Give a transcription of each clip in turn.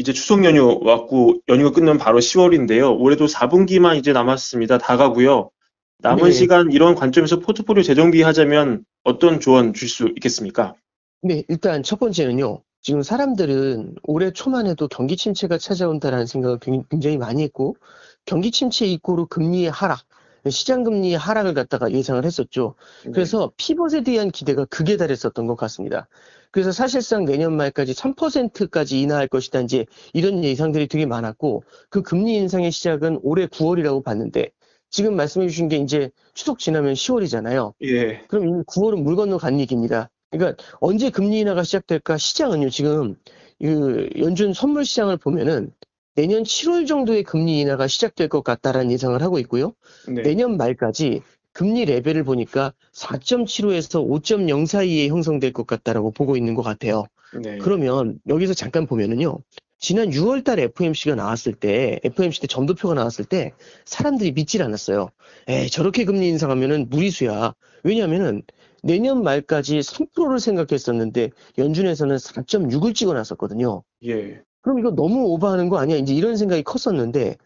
이제 추석 연휴 왔고 연휴가 끝나면 바로 10월인데요. 올해도 4분기만 이제 남았습니다. 다 가고요. 남은 네, 시간 이런 관점에서 포트폴리오 재정비 하자면 어떤 조언 줄 수 있겠습니까? 네, 일단 첫 번째는요. 지금 사람들은 올해 초만 해도 경기 침체가 찾아온다라는 생각을 굉장히 많이 했고, 경기 침체 이꼬로 금리의 하락, 시장 금리의 하락을 갖다가 예상을 했었죠. 네. 그래서 피벗에 대한 기대가 극에 달했었던 것 같습니다. 그래서 사실상 내년 말까지 3%까지 인하할 것이다, 이제 이런 예상들이 되게 많았고, 그 금리 인상의 시작은 올해 9월이라고 봤는데, 지금 말씀해 주신 게 이제 추석 지나면 10월이잖아요. 예. 그럼 이미 9월은 물 건너 간 얘기입니다. 그러니까 언제 금리 인하가 시작될까? 시장은요, 지금 연준 선물 시장을 보면은 내년 7월 정도에 금리 인하가 시작될 것 같다라는 예상을 하고 있고요. 네. 내년 말까지 금리 레벨을 보니까 4.75에서 5.0 사이에 형성될 것 같다라고 보고 있는 것 같아요. 네. 그러면 여기서 잠깐 보면은요. 지난 6월 달 FOMC가 나왔을 때, FOMC 때 점도표가 나왔을 때 사람들이 믿질 않았어요. 에이, 저렇게 금리 인상하면은 무리수야. 왜냐하면은 내년 말까지 3%를 생각했었는데 연준에서는 4.6을 찍어놨었거든요. 예. 그럼 이거 너무 오버하는 거 아니야? 이제 이런 생각이 컸었는데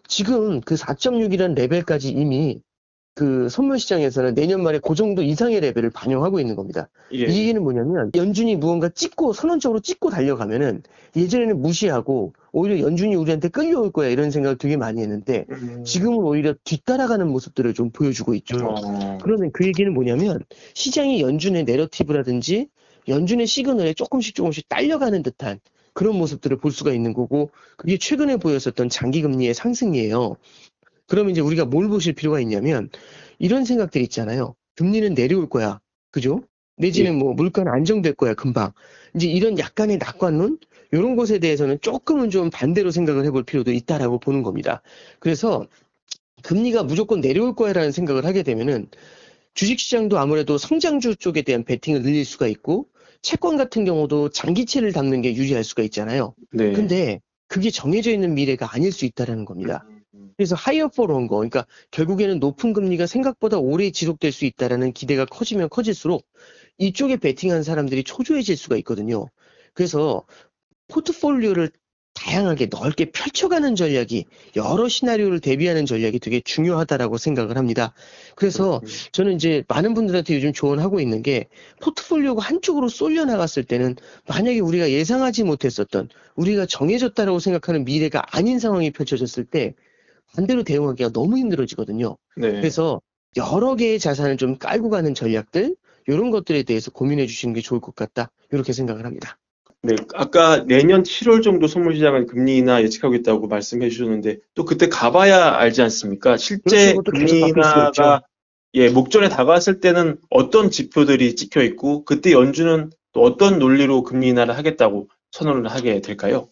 지금 그 4.6이라는 레벨까지 이미 그 선물 시장에서는 내년 말에 그 정도 이상의 레벨을 반영하고 있는 겁니다. 이 예. 얘기는 뭐냐면 연준이 무언가 찍고 선언적으로 찍고 달려가면은 예전에는 무시하고 오히려 연준이 우리한테 끌려올 거야 이런 생각을 되게 많이 했는데 음. 지금은 오히려 뒤따라가는 모습들을 좀 보여주고 있죠. 어. 그러면 그 얘기는 뭐냐면 시장이 연준의 내러티브라든지 연준의 시그널에 조금씩 딸려가는 듯한 그런 모습들을 볼 수가 있는 거고 그게 최근에 보였었던 장기금리의 상승이에요. 그러면 이제 우리가 뭘 보실 필요가 있냐면 이런 생각들 있잖아요. 금리는 내려올 거야. 그죠? 예. 내지는 뭐 물가는 안정될 거야, 금방. 이제 이런 약간의 낙관론? 이런 것에 대해서는 조금은 좀 반대로 생각을 해볼 필요도 있다라고 보는 겁니다. 그래서 금리가 무조건 내려올 거야라는 생각을 하게 되면은 주식시장도 아무래도 성장주 쪽에 대한 베팅을 늘릴 수가 있고 채권 같은 경우도 장기채를 담는 게 유리할 수가 있잖아요. 네. 근데 그게 정해져 있는 미래가 아닐 수 있다라는 겁니다. 음. 그래서 하이어 포 롱거 그러니까 결국에는 높은 금리가 생각보다 오래 지속될 수 있다라는 기대가 커지면 커질수록 이쪽에 베팅한 사람들이 초조해질 수가 있거든요. 그래서 포트폴리오를 다양하게 넓게 펼쳐가는 전략이 여러 시나리오를 대비하는 전략이 되게 중요하다라고 생각을 합니다. 그래서 그렇군요. 저는 이제 많은 분들한테 요즘 조언하고 있는 게 포트폴리오가 한쪽으로 쏠려 나갔을 때는 만약에 우리가 예상하지 못했었던 우리가 정해졌다라고 생각하는 미래가 아닌 상황이 펼쳐졌을 때 반대로 대응하기가 너무 힘들어지거든요. 네. 그래서 여러 개의 자산을 좀 깔고 가는 전략들 이런 것들에 대해서 고민해 주시는 게 좋을 것 같다. 이렇게 생각을 합니다. 네. 아까 내년 7월 정도 선물 시장은 금리 인하 예측하고 있다고 말씀해 주셨는데 또 그때 가봐야 알지 않습니까? 그렇죠. 실제 그것도 계속 금리 바뀔 수가 있죠. 인하가 예, 목전에 다가왔을 때는 어떤 지표들이 찍혀 있고 그때 연준은 또 어떤 논리로 금리 인하를 하겠다고 선언을 하게 될까요?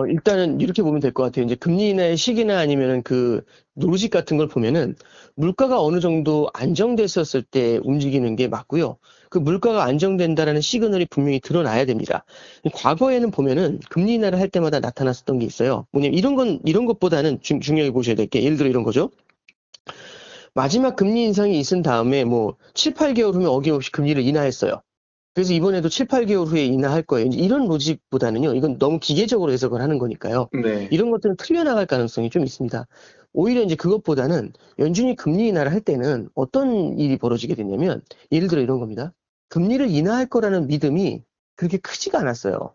일단은 이렇게 보면 될 것 같아요. 이제 금리 인하의 시기나 아니면은 그 로직 같은 걸 보면은 물가가 어느 정도 안정됐었을 때 움직이는 게 맞고요. 그 물가가 안정된다라는 시그널이 분명히 드러나야 됩니다. 과거에는 보면은 금리 인하를 할 때마다 나타났었던 게 있어요. 뭐냐면 이런 것보다는 중요하게 보셔야 될 게 예를 들어 이런 거죠. 마지막 금리 인상이 있은 다음에 뭐 7, 8개월 후면 어김없이 금리를 인하했어요. 그래서 이번에도 7, 8개월 후에 인하할 거예요. 이런 로직보다는요. 이건 너무 기계적으로 해석을 하는 거니까요. 네. 이런 것들은 틀려나갈 가능성이 좀 있습니다. 오히려 이제 그것보다는 연준이 금리 인하를 할 때는 어떤 일이 벌어지게 되냐면 예를 들어 이런 겁니다. 금리를 인하할 거라는 믿음이 그렇게 크지가 않았어요.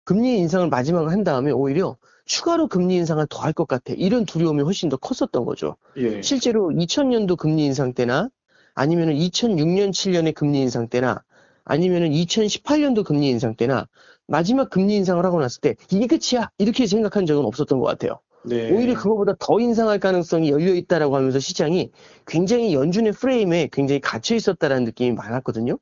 금리 인상을 마지막으로 한 다음에 오히려 추가로 금리 인상을 더 할 것 같아. 이런 두려움이 훨씬 더 컸었던 거죠. 예. 실제로 2000년도 금리 인상 때나 아니면은 2006년, 7년의 금리 인상 때나 아니면은 2018년도 금리 인상 때나 마지막 금리 인상을 하고 났을 때 이게 끝이야. 이렇게 생각한 적은 없었던 것 같아요. 오히려 네. 그거보다 더 인상할 가능성이 열려 있다라고 하면서 시장이 굉장히 연준의 프레임에 굉장히 갇혀 있었다라는 느낌이 많았거든요.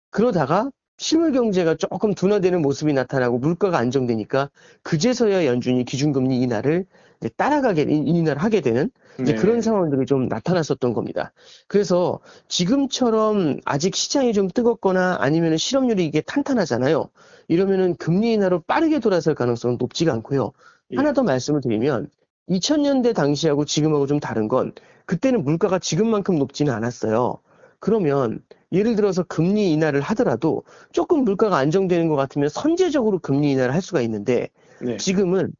그러다가 실물 경제가 조금 둔화되는 모습이 나타나고 물가가 안정되니까 그제서야 연준이 기준금리 인하를 이제 따라가게 인하를 하게 되는 이제 그런 네. 상황들이 좀 나타났었던 겁니다. 그래서 지금처럼 아직 시장이 좀 뜨겁거나 아니면 실업률이 이게 탄탄하잖아요. 이러면은 금리 인하로 빠르게 돌아설 가능성은 높지가 않고요. 하나 예. 더 말씀을 드리면 2000년대 당시하고 지금하고 좀 다른 건 그때는 물가가 지금만큼 높지는 않았어요. 그러면 예를 들어서 금리 인하를 하더라도 조금 물가가 안정되는 것 같으면 선제적으로 금리 인하를 할 수가 있는데 네. 지금은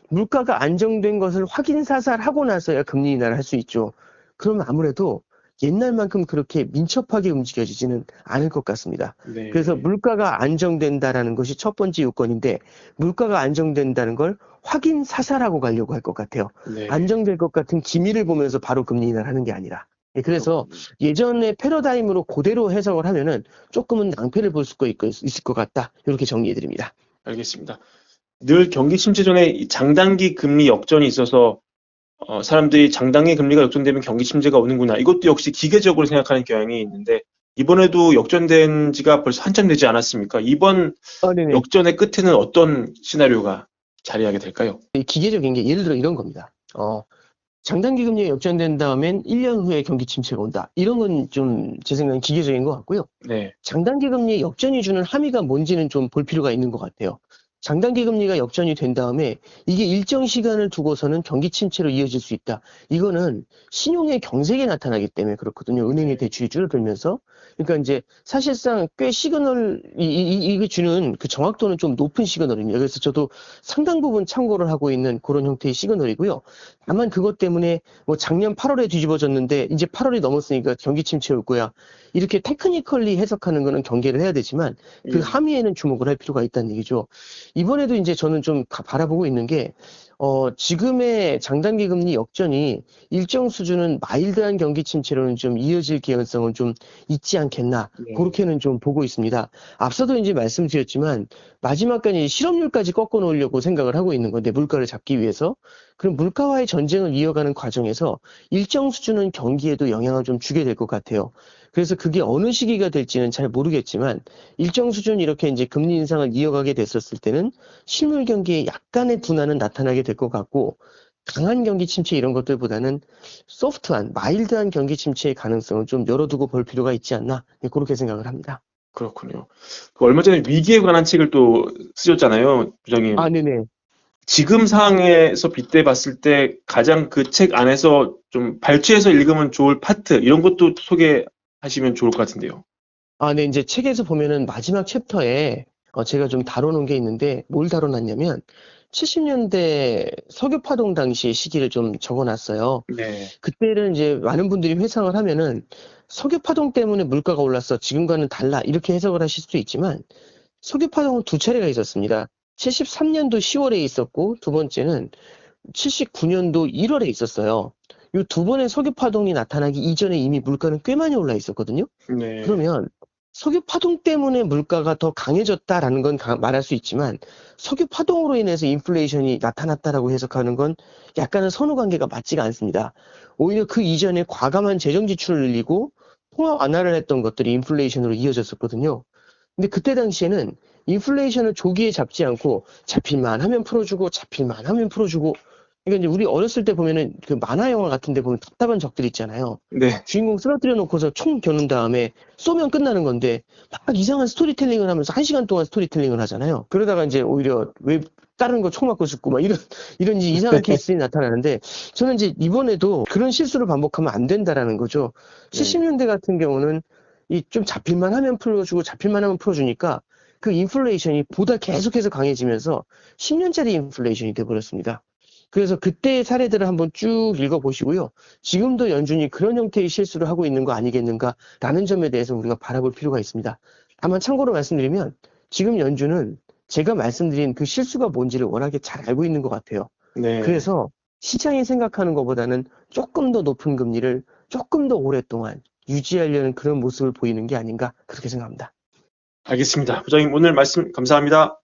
물가가 안정된 것을 확인사살하고 나서야 금리 인하를 할 수 있죠. 그러면 아무래도 옛날만큼 그렇게 민첩하게 움직여지지는 않을 것 같습니다. 그래서 네. 물가가 안정된다라는 것이 첫 번째 요건인데 물가가 안정된다는 걸 확인사살하고 가려고 할 것 같아요. 네. 안정될 것 같은 기미를 보면서 바로 금리 인하를 하는 게 아니라. 예, 그래서 그렇군요. 예전의 패러다임으로 그대로 해석을 하면은 조금은 낭패를 볼 수가 있을 것 같다. 이렇게 정리해 드립니다. 알겠습니다. 늘 경기 침체 전에 이 장단기 금리 역전이 있어서 사람들이 장단기 금리가 역전되면 경기 침체가 오는구나. 이것도 역시 기계적으로 생각하는 경향이 있는데 이번에도 역전된 지가 벌써 한참 되지 않았습니까? 이번 네네. 역전의 끝에는 어떤 시나리오가 자리하게 될까요? 기계적인 게 예를 들어 이런 겁니다. 장단기 금리가 역전된 다음엔 1년 후에 경기 침체가 온다. 이런 건 좀 제 생각엔 기계적인 것 같고요. 네. 장단기 금리 역전이 주는 함의가 뭔지는 좀 볼 필요가 있는 것 같아요. 장단기 금리가 역전이 된 다음에 이게 일정 시간을 두고서는 경기 침체로 이어질 수 있다. 이거는 신용의 경색이 나타나기 때문에 그렇거든요. 은행의 네. 대출이 줄어들면서. 그러니까 이제 사실상 꽤 시그널, 이게 주는 그 정확도는 좀 높은 시그널입니다. 그래서 저도 상당 부분 참고를 하고 있는 그런 형태의 시그널이고요. 다만 그것 때문에 뭐 작년 8월에 뒤집어졌는데 이제 8월이 넘었으니까 경기 침체 올 거야. 이렇게 테크니컬리 해석하는 거는 경계를 해야 되지만 그 예. 함의에는 주목을 할 필요가 있다는 얘기죠. 이번에도 이제 저는 좀 바라보고 있는 게, 지금의 장단기 금리 역전이 일정 수준은 마일드한 경기 침체로는 좀 이어질 개연성은 좀 있지 않겠나. 네. 그렇게는 좀 보고 있습니다. 앞서도 이제 말씀드렸지만, 마지막까지 실업률까지 꺾어 놓으려고 생각을 하고 있는 건데, 물가를 잡기 위해서. 그럼 물가와의 전쟁을 이어가는 과정에서 일정 수준은 경기에도 영향을 좀 주게 될 것 같아요. 그래서 그게 어느 시기가 될지는 잘 모르겠지만, 일정 수준 이렇게 이제 금리 인상을 이어가게 됐었을 때는 실물 경기에 약간의 둔화는 나타나게 될 것 같고 강한 경기 침체 이런 것들보다는 소프트한 마일드한 경기 침체의 가능성을 좀 열어두고 볼 필요가 있지 않나 그렇게 생각을 합니다. 그렇군요. 그 얼마 전에 위기에 관한 책을 또 쓰셨잖아요, 부장님. 네네. 지금 상황에서 빗대 봤을 때 가장 그 책 안에서 좀 발췌해서 읽으면 좋을 파트 이런 것도 소개하시면 좋을 것 같은데요. 네, 이제 책에서 보면은 마지막 챕터에 제가 좀 다뤄놓은 게 있는데 뭘 다뤄놨냐면 70년대 석유파동 당시의 시기를 좀 적어놨어요. 네. 그때를 이제 많은 분들이 회상을 하면은 석유파동 때문에 물가가 올랐어. 지금과는 달라. 이렇게 해석을 하실 수도 있지만 석유파동은 두 차례가 있었습니다. 73년도 10월에 있었고 두 번째는 79년도 1월에 있었어요. 이 두 번의 석유파동이 나타나기 이전에 이미 물가는 꽤 많이 올라 있었거든요. 네. 그러면 석유 파동 때문에 물가가 더 강해졌다라는 건 말할 수 있지만 석유 파동으로 인해서 인플레이션이 나타났다라고 해석하는 건 약간은 선후관계가 맞지가 않습니다. 오히려 그 이전에 과감한 재정 지출을 늘리고 통화 완화를 했던 것들이 인플레이션으로 이어졌었거든요. 근데 그때 당시에는 인플레이션을 조기에 잡지 않고 잡힐만 하면 풀어주고 잡힐만 하면 풀어주고 그러니까 이제 우리 어렸을 때 보면은 그 만화 영화 같은 데 보면 답답한 적들 있잖아요. 네. 주인공 쓰러뜨려 놓고서 총 겨눈 다음에 쏘면 끝나는 건데 막 이상한 스토리텔링을 하면서 1시간 동안 스토리텔링을 하잖아요. 그러다가 이제 오히려 왜 다른 거 총 맞고 죽고 막 이런 이제 이상한 케이스들이 나타나는데 저는 이제 이번에도 그런 실수를 반복하면 안 된다라는 거죠. 네. 70년대 같은 경우는 이 좀 잡힐만 하면 풀어주고 잡힐만 하면 풀어주니까 그 인플레이션이 보다 계속해서 강해지면서 10년짜리 인플레이션이 돼버렸습니다. 그래서 그때의 사례들을 한번 쭉 읽어보시고요. 지금도 연준이 그런 형태의 실수를 하고 있는 거 아니겠는가라는 점에 대해서 우리가 바라볼 필요가 있습니다. 다만 참고로 말씀드리면 지금 연준은 제가 말씀드린 그 실수가 뭔지를 워낙에 잘 알고 있는 것 같아요. 네. 그래서 시장이 생각하는 것보다는 조금 더 높은 금리를 조금 더 오랫동안 유지하려는 그런 모습을 보이는 게 아닌가 그렇게 생각합니다. 알겠습니다. 부장님 오늘 말씀 감사합니다.